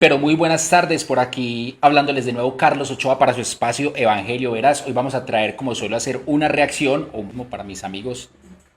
Pero muy buenas tardes, por aquí hablándoles de nuevo Carlos Ochoa para su espacio Evangelio Veraz. Hoy vamos a traer, como suelo hacer, una reacción, o como para mis amigos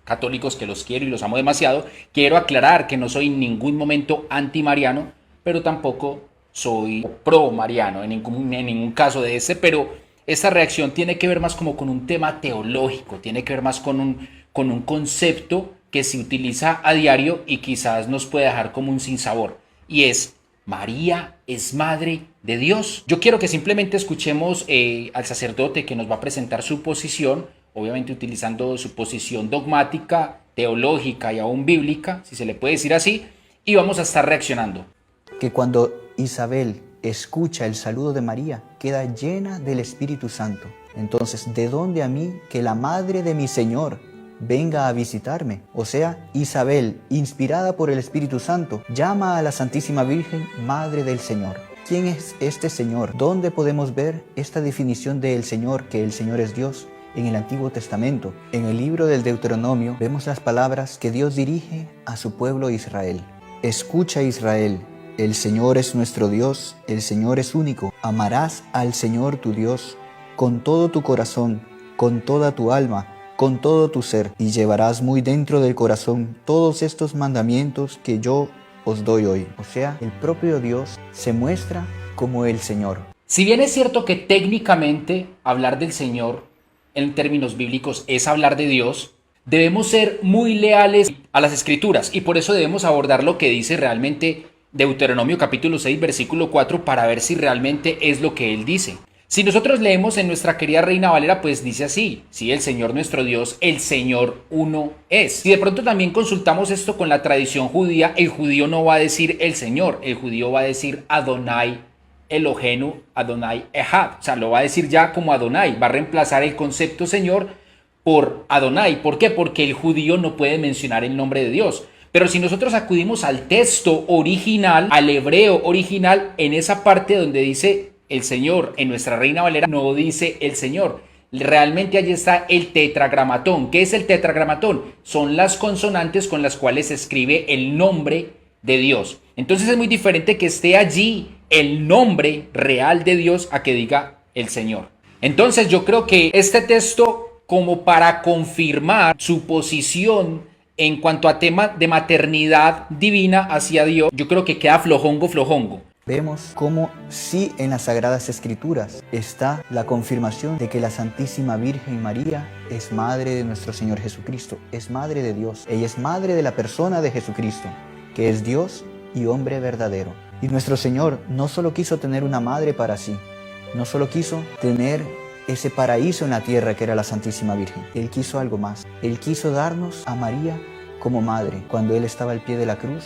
católicos que los quiero y los amo demasiado. Quiero aclarar que no soy en ningún momento anti-mariano, pero tampoco soy pro-mariano en ningún caso de ese, pero esta reacción tiene que ver más como con un tema teológico, tiene que ver más con un concepto que se utiliza a diario y quizás nos puede dejar como un sinsabor, y es: María es madre de Dios. Yo quiero que simplemente escuchemos al sacerdote que nos va a presentar su posición, obviamente utilizando su posición dogmática, teológica y aún bíblica, si se le puede decir así, y vamos a estar reaccionando. Que cuando Isabel escucha el saludo de María, queda llena del Espíritu Santo. Entonces, ¿de dónde a mí que la madre de mi Señor venga a visitarme? O sea, Isabel, inspirada por el Espíritu Santo, llama a la Santísima Virgen Madre del Señor. ¿Quién es este Señor? ¿Dónde podemos ver esta definición del Señor, que el Señor es Dios? En el Antiguo Testamento, en el libro del Deuteronomio, vemos las palabras que Dios dirige a su pueblo Israel. Escucha, Israel, el Señor es nuestro Dios, el Señor es único. Amarás al Señor tu Dios con todo tu corazón, con toda tu alma, con todo tu ser, y llevarás muy dentro del corazón todos estos mandamientos que yo os doy hoy. O sea, el propio Dios se muestra como el Señor. Si bien es cierto que técnicamente hablar del Señor en términos bíblicos es hablar de Dios, debemos ser muy leales a las Escrituras, y por eso debemos abordar lo que dice realmente Deuteronomio capítulo 6 versículo 4 para ver si realmente es lo que él dice. Si nosotros leemos en nuestra querida Reina Valera, pues dice así: sí, el Señor nuestro Dios, el Señor uno es. Si de pronto también consultamos esto con la tradición judía, el judío no va a decir el Señor, el judío va a decir Adonai Elohenu, Adonai Echad. O sea, lo va a decir ya como Adonai, va a reemplazar el concepto Señor por Adonai. ¿Por qué? Porque el judío no puede mencionar el nombre de Dios. Pero si nosotros acudimos al texto original, al hebreo original, en esa parte donde dice el Señor, en nuestra Reina Valera no dice el Señor. Realmente allí está el tetragramatón. ¿Qué es el tetragramatón? Son las consonantes con las cuales se escribe el nombre de Dios. Entonces es muy diferente que esté allí el nombre real de Dios a que diga el Señor. Entonces yo creo que este texto, como para confirmar su posición en cuanto a tema de maternidad divina hacia Dios, yo creo que queda flojongo, flojongo. Vemos cómo sí en las Sagradas Escrituras está la confirmación de que la Santísima Virgen María es madre de nuestro Señor Jesucristo, es madre de Dios. Ella es madre de la persona de Jesucristo, que es Dios y hombre verdadero. Y nuestro Señor no solo quiso tener una madre para sí, no solo quiso tener ese paraíso en la tierra que era la Santísima Virgen. Él quiso algo más. Él quiso darnos a María como madre. Cuando Él estaba al pie de la cruz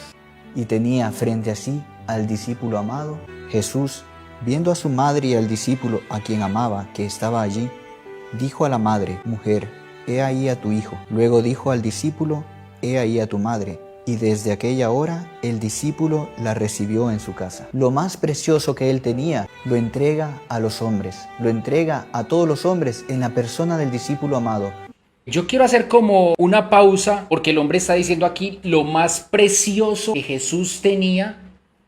y tenía frente a sí al discípulo amado, Jesús, viendo a su madre y al discípulo a quien amaba, que estaba allí, dijo a la madre: mujer, he ahí a tu hijo. Luego dijo al discípulo: he ahí a tu madre. Y desde aquella hora el discípulo la recibió en su casa. Lo más precioso que él tenía lo entrega a los hombres, lo entrega a todos los hombres en la persona del discípulo amado. Yo quiero hacer como una pausa, porque el hombre está diciendo aquí: lo más precioso que Jesús tenía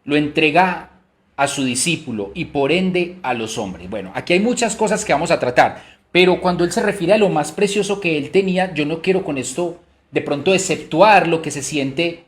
lo entrega a su discípulo y por ende a los hombres. Bueno, aquí hay muchas cosas que vamos a tratar, pero cuando él se refiere a lo más precioso que él tenía, yo no quiero con esto de pronto exceptuar lo que se siente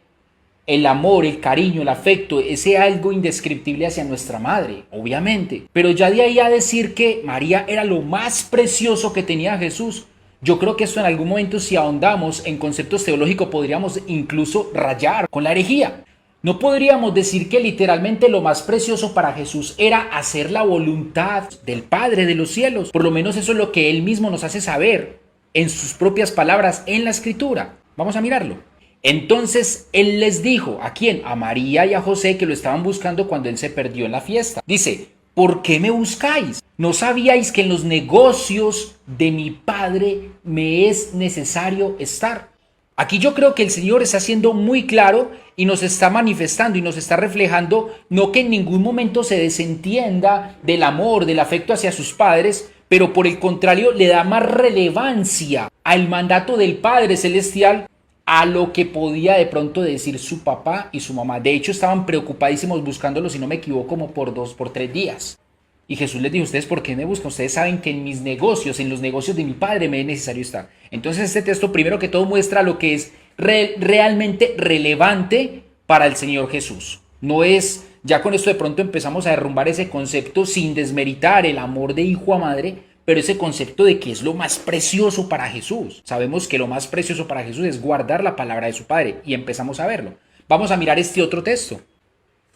el amor, el cariño, el afecto, ese algo indescriptible hacia nuestra madre, obviamente. Pero ya de ahí a decir que María era lo más precioso que tenía Jesús, yo creo que esto en algún momento, si ahondamos en conceptos teológicos, podríamos incluso rayar con la herejía. No podríamos decir que literalmente lo más precioso para Jesús era hacer la voluntad del Padre de los cielos. Por lo menos eso es lo que él mismo nos hace saber en sus propias palabras en la Escritura. Vamos a mirarlo. Entonces él les dijo: ¿a quién? A María y a José, que lo estaban buscando cuando él se perdió en la fiesta. Dice: ¿por qué me buscáis? ¿No sabíais que en los negocios de mi Padre me es necesario estar? Aquí yo creo que el Señor está siendo muy claro y nos está manifestando y nos está reflejando, no que en ningún momento se desentienda del amor, del afecto hacia sus padres, pero por el contrario le da más relevancia al mandato del Padre Celestial a lo que podía de pronto decir su papá y su mamá. De hecho, estaban preocupadísimos buscándolo, si no me equivoco, como por 3 días. Y Jesús les dijo: ¿ustedes por qué me buscan? Ustedes saben que en mis negocios, en los negocios de mi Padre me es necesario estar. Entonces este texto primero que todo muestra lo que es realmente relevante para el Señor Jesús. No es, ya con esto de pronto empezamos a derrumbar ese concepto sin desmeritar el amor de hijo a madre, pero ese concepto de que es lo más precioso para Jesús. Sabemos que lo más precioso para Jesús es guardar la palabra de su Padre y empezamos a verlo. Vamos a mirar este otro texto.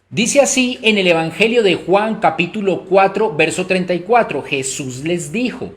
Dice así en el Evangelio de Juan capítulo 4 verso 34. Jesús les dijo: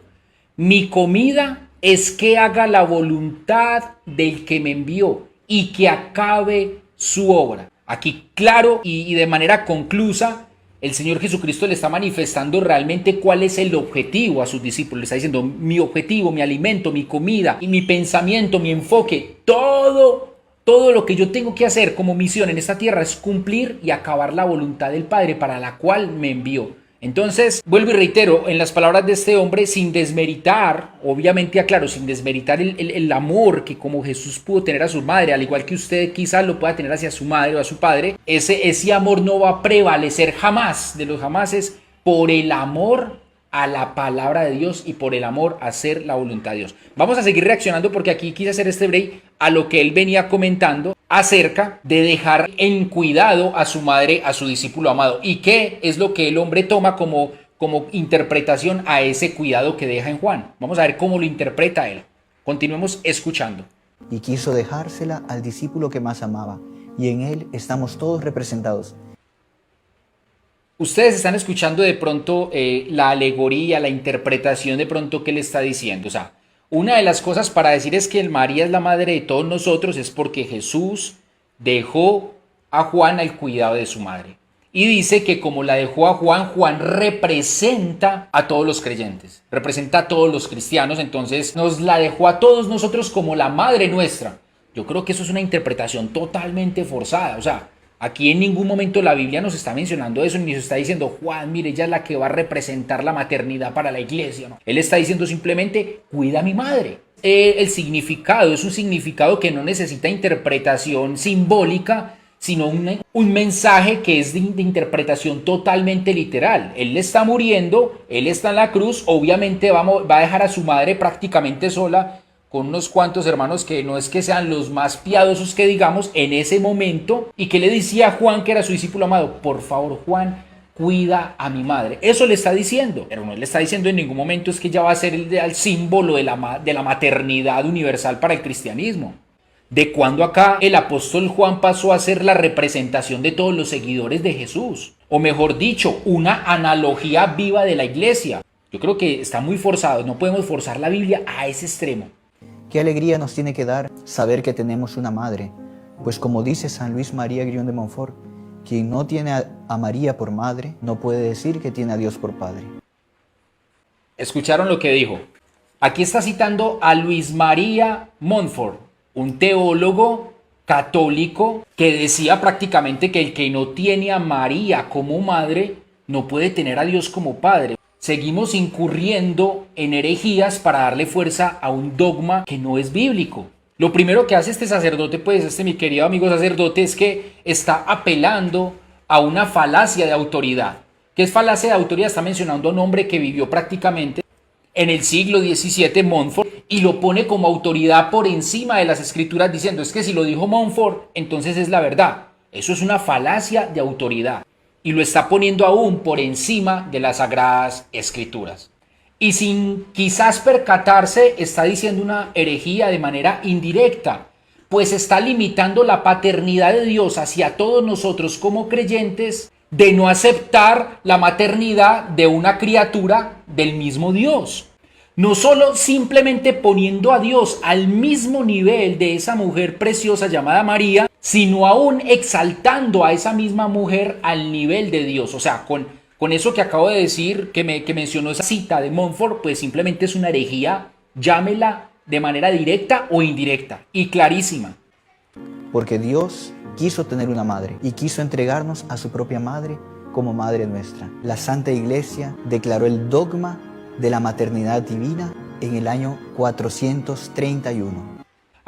mi comida es que haga la voluntad del que me envió y que acabe su obra. Aquí claro y de manera conclusa, el Señor Jesucristo le está manifestando realmente cuál es el objetivo a sus discípulos. Le está diciendo: mi objetivo, mi alimento, mi comida y mi pensamiento, mi enfoque, todo lo que yo tengo que hacer como misión en esta tierra es cumplir y acabar la voluntad del Padre para la cual me envió. Entonces, vuelvo y reitero, en las palabras de este hombre, sin desmeritar, obviamente aclaro, sin desmeritar el amor que como Jesús pudo tener a su madre, al igual que usted quizás lo pueda tener hacia su madre o a su padre, ese amor no va a prevalecer jamás de los jamases por el amor a la palabra de Dios y por el amor a hacer la voluntad de Dios. Vamos a seguir reaccionando porque aquí quise hacer este break a lo que él venía comentando acerca de dejar en cuidado a su madre, a su discípulo amado, y qué es lo que el hombre toma como interpretación a ese cuidado que deja en Juan. Vamos a ver cómo lo interpreta él. Continuemos escuchando. Y quiso dejársela al discípulo que más amaba, y en él estamos todos representados. Ustedes están escuchando de pronto la alegoría, la interpretación de pronto que le está diciendo. O sea, una de las cosas para decir es que María es la madre de todos nosotros es porque Jesús dejó a Juan al cuidado de su madre. Y dice que como la dejó a Juan, Juan representa a todos los creyentes, representa a todos los cristianos, entonces nos la dejó a todos nosotros como la madre nuestra. Yo creo que eso es una interpretación totalmente forzada, o sea, aquí en ningún momento la Biblia nos está mencionando eso, ni nos está diciendo: Juan, mire, ella es la que va a representar la maternidad para la iglesia. No. Él está diciendo simplemente: cuida a mi madre. El significado es un significado que no necesita interpretación simbólica, sino un mensaje que es de interpretación totalmente literal. Él está muriendo, él está en la cruz, obviamente va a dejar a su madre prácticamente sola, con unos cuantos hermanos que no es que sean los más piadosos que digamos en ese momento. ¿Y que le decía a Juan, que era su discípulo amado? Por favor, Juan, cuida a mi madre. Eso le está diciendo, pero no le está diciendo en ningún momento es que ella va a ser el símbolo de la maternidad universal para el cristianismo. De cuando acá el apóstol Juan pasó a ser la representación de todos los seguidores de Jesús, o mejor dicho, una analogía viva de la iglesia. Yo creo que está muy forzado, no podemos forzar la Biblia a ese extremo. Qué alegría nos tiene que dar saber que tenemos una madre, pues como dice San Luis María Griñón de Montfort, quien no tiene a María por madre, no puede decir que tiene a Dios por padre. ¿Escucharon lo que dijo? Aquí está citando a Luis María Montfort, un teólogo católico que decía prácticamente que el que no tiene a María como madre no puede tener a Dios como padre. Seguimos incurriendo en herejías para darle fuerza a un dogma que no es bíblico. Lo primero que hace este sacerdote, pues mi querido amigo sacerdote, es que está apelando a una falacia de autoridad. ¿Qué es falacia de autoridad? Está mencionando a un hombre que vivió prácticamente en el siglo XVII, Montfort, y lo pone como autoridad por encima de las escrituras, diciendo: es que si lo dijo Montfort, entonces es la verdad. Eso es una falacia de autoridad. Y lo está poniendo aún por encima de las sagradas escrituras. Y sin quizás percatarse, está diciendo una herejía de manera indirecta, pues está limitando la paternidad de Dios hacia todos nosotros como creyentes, de no aceptar la maternidad de una criatura del mismo Dios. No solo simplemente poniendo a Dios al mismo nivel de esa mujer preciosa llamada María, sino aún exaltando a esa misma mujer al nivel de Dios. O sea, con eso que acabo de decir, que mencionó esa cita de Montfort, pues simplemente es una herejía, llámela de manera directa o indirecta, y clarísima. Porque Dios quiso tener una madre y quiso entregarnos a su propia madre como madre nuestra. La Santa Iglesia declaró el dogma de la maternidad divina en el año 431.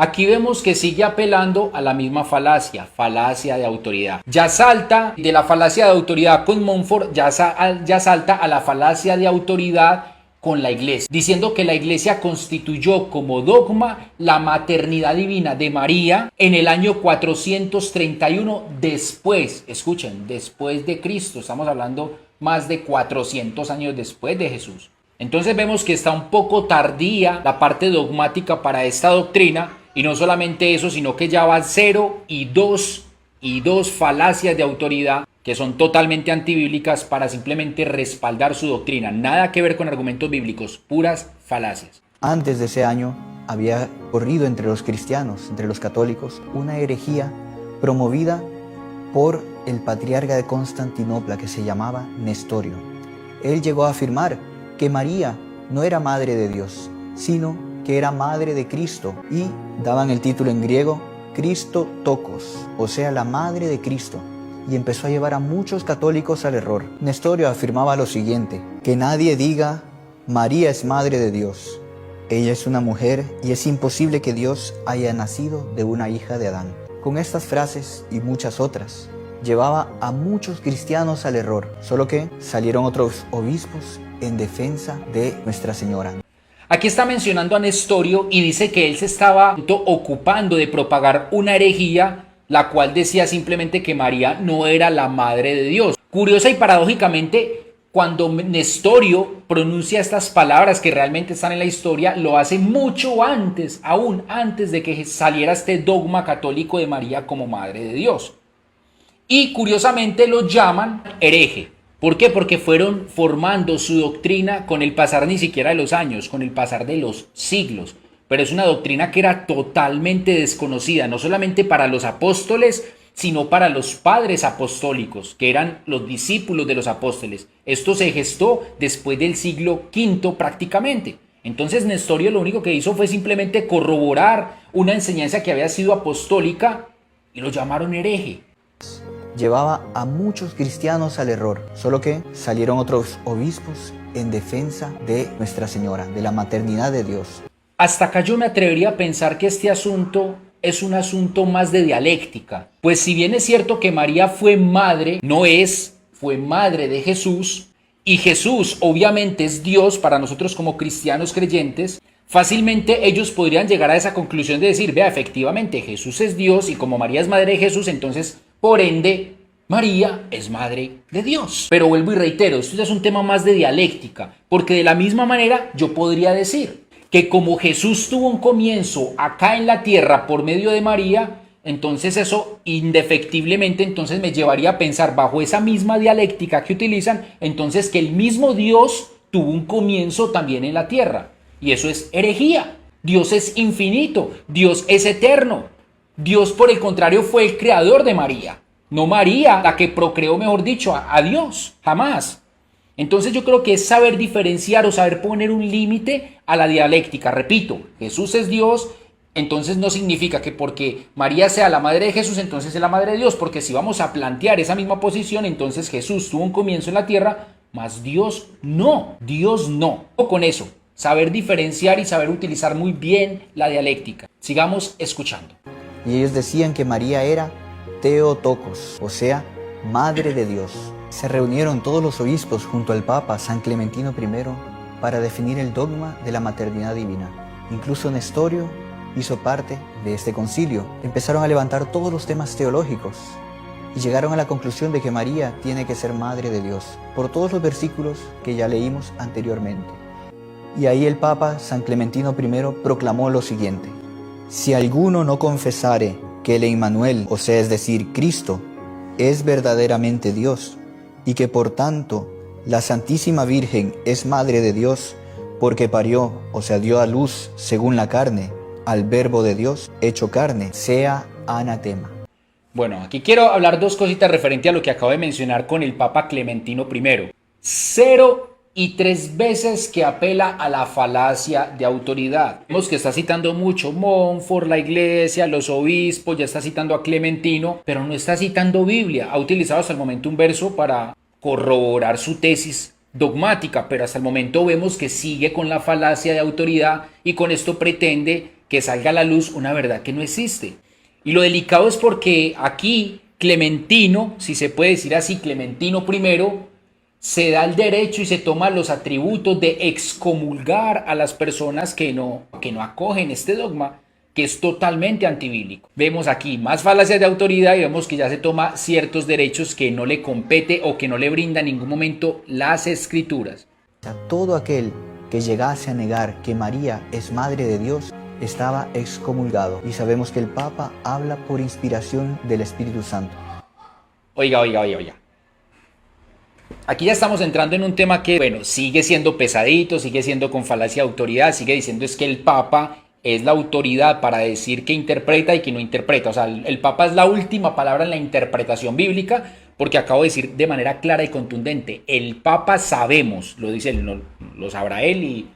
Aquí vemos que sigue apelando a la misma falacia, falacia de autoridad. Ya salta de la falacia de autoridad con Montfort, ya salta a la falacia de autoridad con la iglesia, diciendo que la iglesia constituyó como dogma la maternidad divina de María en el año 431 después, escuchen, después de Cristo, estamos hablando más de 400 años después de Jesús. Entonces vemos que está un poco tardía la parte dogmática para esta doctrina, y no solamente eso, sino que ya van 0 y 2 falacias de autoridad que son totalmente antibíblicas para simplemente respaldar su doctrina. Nada que ver con argumentos bíblicos, puras falacias. Antes de ese año había corrido entre los cristianos, entre los católicos, una herejía promovida por el patriarca de Constantinopla que se llamaba Nestorio. Él llegó a afirmar que María no era madre de Dios, sino que era madre de Cristo, y daban el título en griego Christotokos, o sea, la madre de Cristo, y empezó a llevar a muchos católicos al error. Nestorio afirmaba lo siguiente: que nadie diga María es madre de Dios. Ella es una mujer y es imposible que Dios haya nacido de una hija de Adán. Con estas frases y muchas otras, llevaba a muchos cristianos al error, solo que salieron otros obispos en defensa de Nuestra Señora. Aquí está mencionando a Nestorio y dice que él se estaba ocupando de propagar una herejía, la cual decía simplemente que María no era la madre de Dios. Curiosa y paradójicamente, cuando Nestorio pronuncia estas palabras que realmente están en la historia, lo hace mucho antes, aún antes de que saliera este dogma católico de María como madre de Dios. Y curiosamente lo llaman hereje. ¿Por qué? Porque fueron formando su doctrina con el pasar ni siquiera de los años, con el pasar de los siglos. Pero es una doctrina que era totalmente desconocida, no solamente para los apóstoles, sino para los padres apostólicos, que eran los discípulos de los apóstoles. Esto se gestó después del siglo V prácticamente. Entonces Nestorio lo único que hizo fue simplemente corroborar una enseñanza que había sido apostólica y lo llamaron hereje. Llevaba a muchos cristianos al error, solo que salieron otros obispos en defensa de Nuestra Señora, de la maternidad de Dios. Hasta acá yo me atrevería a pensar que este asunto es un asunto más de dialéctica, pues si bien es cierto que María fue madre, fue madre de Jesús, y Jesús obviamente es Dios para nosotros como cristianos creyentes, fácilmente ellos podrían llegar a esa conclusión de decir, vea, efectivamente Jesús es Dios y como María es madre de Jesús, entonces por ende María es madre de Dios. Pero vuelvo y reitero, esto ya es un tema más de dialéctica, porque de la misma manera yo podría decir que como Jesús tuvo un comienzo acá en la tierra por medio de María, entonces eso indefectiblemente entonces me llevaría a pensar bajo esa misma dialéctica que utilizan, entonces que el mismo Dios tuvo un comienzo también en la tierra. Y eso es herejía. Dios es infinito, Dios es eterno. Dios, por el contrario, fue el creador de María. No María la que procreó, mejor dicho, a Dios, jamás. Entonces yo creo que es saber diferenciar o saber poner un límite a la dialéctica. Repito, Jesús es Dios, entonces no significa que porque María sea la madre de Jesús, entonces es la madre de Dios, porque si vamos a plantear esa misma posición, entonces Jesús tuvo un comienzo en la tierra, mas Dios no. Con eso, saber diferenciar y saber utilizar muy bien la dialéctica. Sigamos escuchando. Y ellos decían que María era Theotokos, o sea, madre de Dios. Se reunieron todos los obispos junto al Papa San Clementino I para definir el dogma de la maternidad divina. Incluso Nestorio hizo parte de este concilio. Empezaron a levantar todos los temas teológicos y llegaron a la conclusión de que María tiene que ser madre de Dios, por todos los versículos que ya leímos anteriormente. Y ahí el Papa San Clementino I proclamó lo siguiente: si alguno no confesare que el Emmanuel, o sea, es decir, Cristo, es verdaderamente Dios, y que por tanto la Santísima Virgen es Madre de Dios, porque parió, o sea, dio a luz según la carne, al Verbo de Dios hecho carne, sea anatema. Bueno, aquí quiero hablar dos cositas referente a lo que acabo de mencionar con el Papa Clementino I. 0 y 3 veces que apela a la falacia de autoridad. Vemos que está citando mucho Montfort, la iglesia, los obispos, ya está citando a Clementino, pero no está citando Biblia. Ha utilizado hasta el momento un verso para corroborar su tesis dogmática, pero hasta el momento vemos que sigue con la falacia de autoridad y con esto pretende que salga a la luz una verdad que no existe. Y lo delicado es porque aquí Clementino, si se puede decir así, Clementino I, se da el derecho y se toma los atributos de excomulgar a las personas que no acogen este dogma, que es totalmente antibíblico. Vemos aquí más falacias de autoridad y vemos que ya se toma ciertos derechos que no le compete o que no le brinda en ningún momento las escrituras. Todo aquel que llegase a negar que María es madre de Dios estaba excomulgado. Y sabemos que el Papa habla por inspiración del Espíritu Santo. Oiga. Aquí ya estamos entrando en un tema que, bueno, sigue siendo pesadito, sigue siendo con falacia de autoridad, sigue diciendo es que el Papa es la autoridad para decir que interpreta y que no interpreta. O sea, el Papa es la última palabra en la interpretación bíblica, porque acabo de decir de manera clara y contundente, el Papa sabemos, lo dice él, lo sabrá él y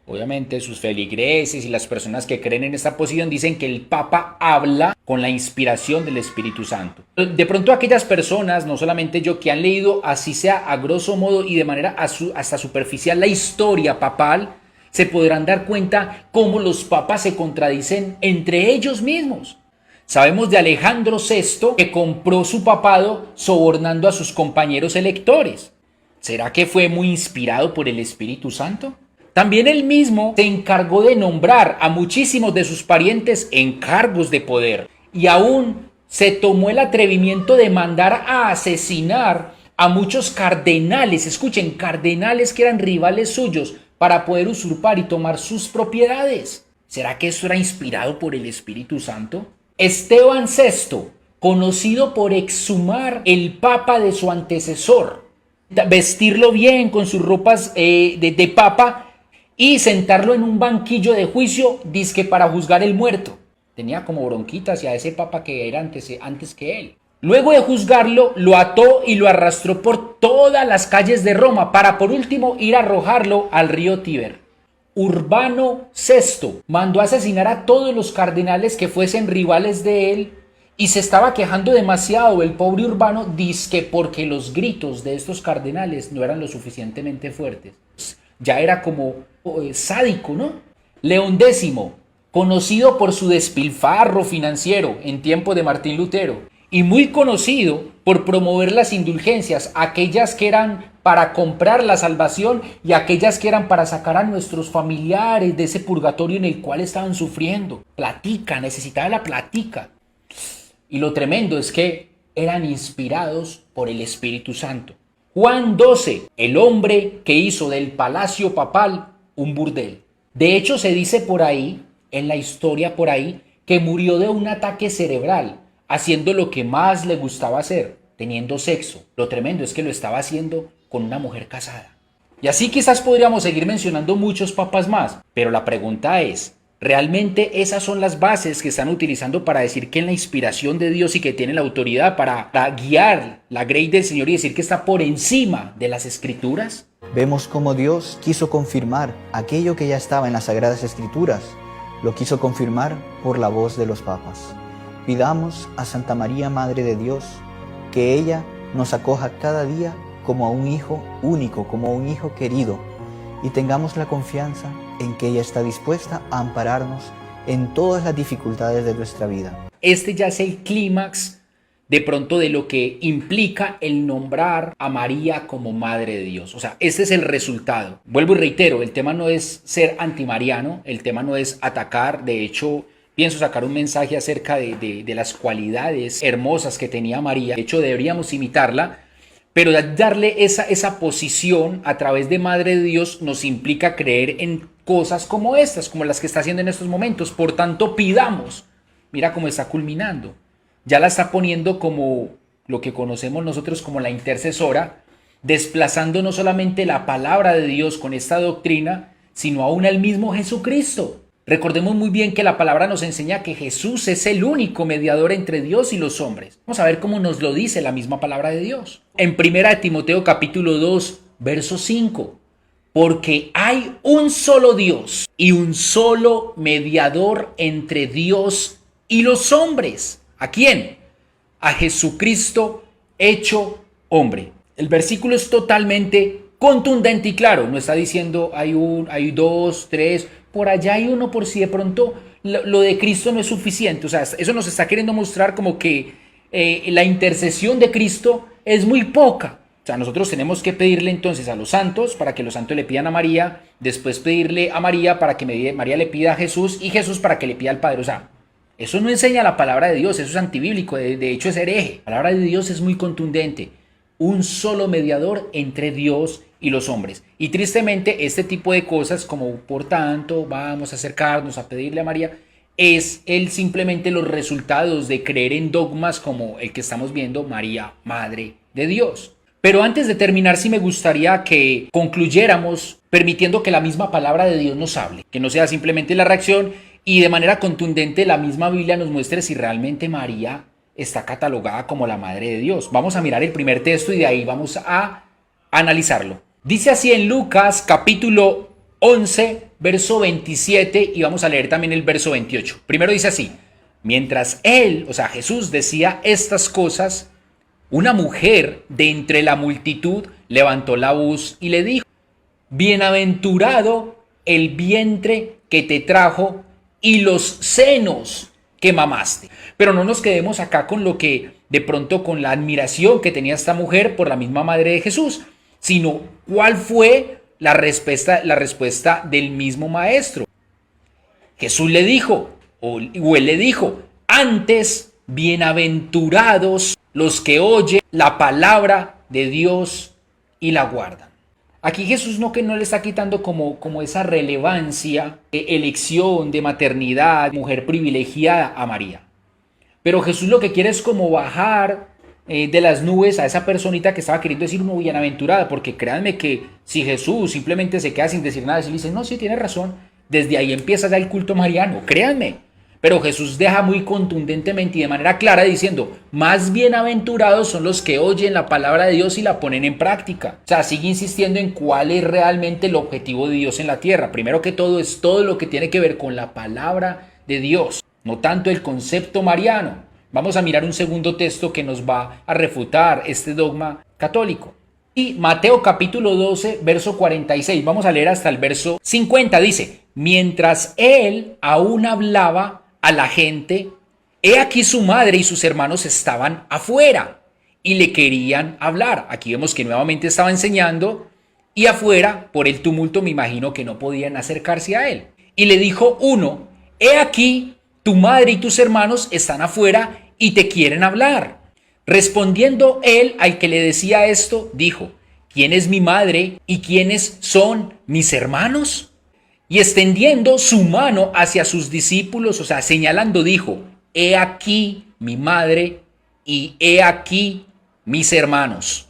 obviamente sus feligreses y las personas que creen en esta posición dicen que el Papa habla con la inspiración del Espíritu Santo. De pronto aquellas personas, no solamente yo, que han leído así sea a grosso modo y de manera hasta superficial la historia papal, se podrán dar cuenta cómo los papas se contradicen entre ellos mismos. Sabemos de Alejandro VI que compró su papado sobornando a sus compañeros electores. ¿Será que fue muy inspirado por el Espíritu Santo? También él mismo se encargó de nombrar a muchísimos de sus parientes en cargos de poder y aún se tomó el atrevimiento de mandar a asesinar a muchos cardenales, escuchen, cardenales que eran rivales suyos para poder usurpar y tomar sus propiedades. ¿Será que esto era inspirado por el Espíritu Santo? Esteban VI, conocido por exhumar el papa de su antecesor, vestirlo bien con sus ropas de papa y sentarlo en un banquillo de juicio, dizque para juzgar el muerto. Tenía como bronquita hacia ese papa que era antes que él. Luego de juzgarlo, lo ató y lo arrastró por todas las calles de Roma para por último ir a arrojarlo al río Tíber. Urbano VI mandó asesinar a todos los cardenales que fuesen rivales de él y se estaba quejando demasiado el pobre Urbano, dizque porque los gritos de estos cardenales no eran lo suficientemente fuertes. Ya era como sádico, ¿no? León X, conocido por su despilfarro financiero en tiempo de Martín Lutero y muy conocido por promover las indulgencias, aquellas que eran para comprar la salvación y aquellas que eran para sacar a nuestros familiares de ese purgatorio en el cual estaban sufriendo. Platica, necesitaba la platica. Y lo tremendo es que eran inspirados por el Espíritu Santo. Juan XII, el hombre que hizo del palacio papal un burdel. De hecho, se dice por ahí, en la historia por ahí, que murió de un ataque cerebral, haciendo lo que más le gustaba hacer, teniendo sexo. Lo tremendo es que lo estaba haciendo con una mujer casada. Y así quizás podríamos seguir mencionando muchos papas más, pero la pregunta es, ¿realmente esas son las bases que están utilizando para decir que en la inspiración de Dios y que tiene la autoridad para guiar la grey del Señor y decir que está por encima de las Escrituras? Vemos cómo Dios quiso confirmar aquello que ya estaba en las Sagradas Escrituras. Lo quiso confirmar por la voz de los papas. Pidamos a Santa María, Madre de Dios, que ella nos acoja cada día como a un hijo único, como a un hijo querido, y tengamos la confianza en que ella está dispuesta a ampararnos en todas las dificultades de nuestra vida. Este ya es el clímax de pronto de lo que implica el nombrar a María como Madre de Dios. O sea, este es el resultado. Vuelvo y reitero, el tema no es ser antimariano, el tema no es atacar, de hecho pienso sacar un mensaje acerca de las cualidades hermosas que tenía María. De hecho, deberíamos imitarla, pero darle esa posición a través de Madre de Dios nos implica creer en cosas como estas, como las que está haciendo en estos momentos. Por tanto, pidamos. Mira cómo está culminando. Ya la está poniendo como lo que conocemos nosotros como la intercesora, desplazando no solamente la palabra de Dios con esta doctrina, sino aún al mismo Jesucristo. Recordemos muy bien que la palabra nos enseña que Jesús es el único mediador entre Dios y los hombres. Vamos a ver cómo nos lo dice la misma palabra de Dios. En 1 Timoteo capítulo 2, verso 5. Porque hay un solo Dios y un solo mediador entre Dios y los hombres. ¿A quién? A Jesucristo hecho hombre. El versículo es totalmente contundente y claro. No está diciendo hay dos, tres, por allá hay uno por si de pronto lo de Cristo no es suficiente. O sea, eso nos está queriendo mostrar como que la intercesión de Cristo es muy poca. O sea, nosotros tenemos que pedirle entonces a los santos para que los santos le pidan a María, después pedirle a María para que María le pida a Jesús y Jesús para que le pida al Padre. O sea, eso no enseña la palabra de Dios, eso es antibíblico, de hecho es hereje. La palabra de Dios es muy contundente. Un solo mediador entre Dios y los hombres. Y tristemente este tipo de cosas como por tanto vamos a acercarnos a pedirle a María es simplemente los resultados de creer en dogmas como el que estamos viendo, María, Madre de Dios. Pero antes de terminar, sí me gustaría que concluyéramos permitiendo que la misma palabra de Dios nos hable, que no sea simplemente la reacción y de manera contundente la misma Biblia nos muestre si realmente María está catalogada como la Madre de Dios. Vamos a mirar el primer texto y de ahí vamos a analizarlo. Dice así en Lucas capítulo 11, verso 27 y vamos a leer también el verso 28. Primero dice así: mientras él, o sea Jesús, decía estas cosas, una mujer de entre la multitud levantó la voz y le dijo: bienaventurado el vientre que te trajo y los senos que mamaste. Pero no nos quedemos acá con lo que de pronto con la admiración que tenía esta mujer por la misma madre de Jesús, sino cuál fue la respuesta del mismo maestro. Jesús le dijo, o él le dijo, antes bienaventurados los que oyen la palabra de Dios y la guardan. Aquí Jesús no le está quitando como esa relevancia de elección, de maternidad, mujer privilegiada a María. Pero Jesús lo que quiere es como bajar de las nubes a esa personita que estaba queriendo decir una bienaventurada, porque créanme que si Jesús simplemente se queda sin decir nada y le dice, no, sí, tiene razón, desde ahí empieza ya el culto mariano, créanme. Pero Jesús deja muy contundentemente y de manera clara diciendo, más bienaventurados son los que oyen la palabra de Dios y la ponen en práctica. O sea, sigue insistiendo en cuál es realmente el objetivo de Dios en la tierra. Primero que todo es todo lo que tiene que ver con la palabra de Dios, no tanto el concepto mariano. Vamos a mirar un segundo texto que nos va a refutar este dogma católico. Y Mateo capítulo 12, verso 46, vamos a leer hasta el verso 50, dice, mientras él aún hablaba a la gente, he aquí su madre y sus hermanos estaban afuera y le querían hablar. Aquí vemos que nuevamente estaba enseñando y afuera, por el tumulto, me imagino que no podían acercarse a él. Y le dijo uno, he aquí tu madre y tus hermanos están afuera y te quieren hablar. Respondiendo él al que le decía esto, dijo, ¿quién es mi madre y quiénes son mis hermanos? Y extendiendo su mano hacia sus discípulos, o sea, señalando, dijo, he aquí mi madre y he aquí mis hermanos.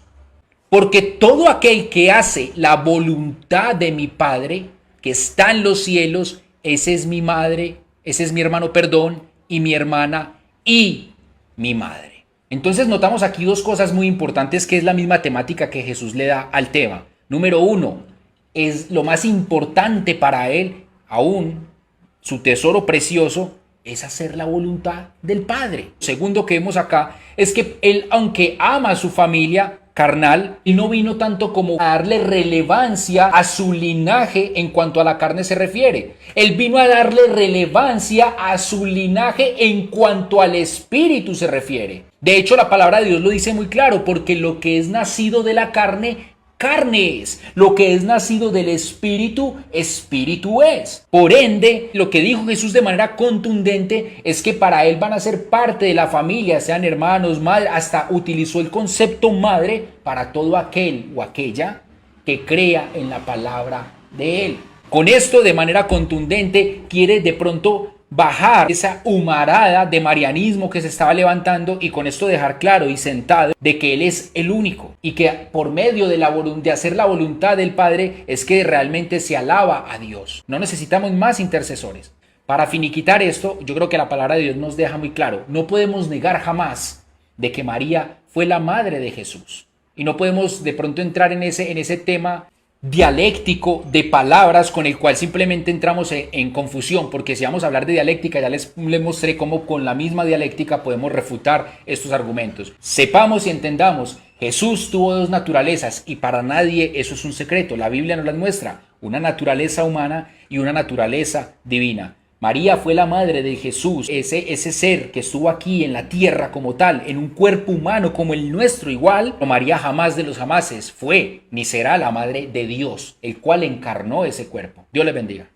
Porque todo aquel que hace la voluntad de mi Padre, que está en los cielos, ese es mi madre, ese es mi hermano, y mi hermana y mi madre. Entonces notamos aquí dos cosas muy importantes que es la misma temática que Jesús le da al tema. Número uno, es lo más importante para él, aún su tesoro precioso, es hacer la voluntad del Padre. Segundo que vemos acá es que él, aunque ama a su familia carnal, él no vino tanto como a darle relevancia a su linaje en cuanto a la carne se refiere. Él vino a darle relevancia a su linaje en cuanto al espíritu se refiere. De hecho, la palabra de Dios lo dice muy claro, porque lo que es nacido de la carne, carne es. Lo que es nacido del espíritu, espíritu es. Por ende, lo que dijo Jesús de manera contundente es que para él van a ser parte de la familia, sean hermanos, madre, hasta utilizó el concepto madre para todo aquel o aquella que crea en la palabra de él. Con esto, de manera contundente, quiere de pronto bajar esa humarada de marianismo que se estaba levantando y con esto dejar claro y sentado de que él es el único y que por medio de hacer la voluntad del Padre es que realmente se alaba a Dios. No necesitamos más intercesores. Para finiquitar esto, yo creo que la palabra de Dios nos deja muy claro. No podemos negar jamás de que María fue la madre de Jesús. Y no podemos de pronto entrar en ese tema dialéctico de palabras con el cual simplemente entramos en confusión, porque si vamos a hablar de dialéctica, ya les mostré cómo con la misma dialéctica podemos refutar estos argumentos. Sepamos y entendamos, Jesús tuvo dos naturalezas y para nadie eso es un secreto, la Biblia nos las muestra, una naturaleza humana y una naturaleza divina. María fue la madre de Jesús, ese ser que estuvo aquí en la tierra como tal, en un cuerpo humano como el nuestro igual. Pero María jamás de los jamases fue ni será la madre de Dios, el cual encarnó ese cuerpo. Dios les bendiga.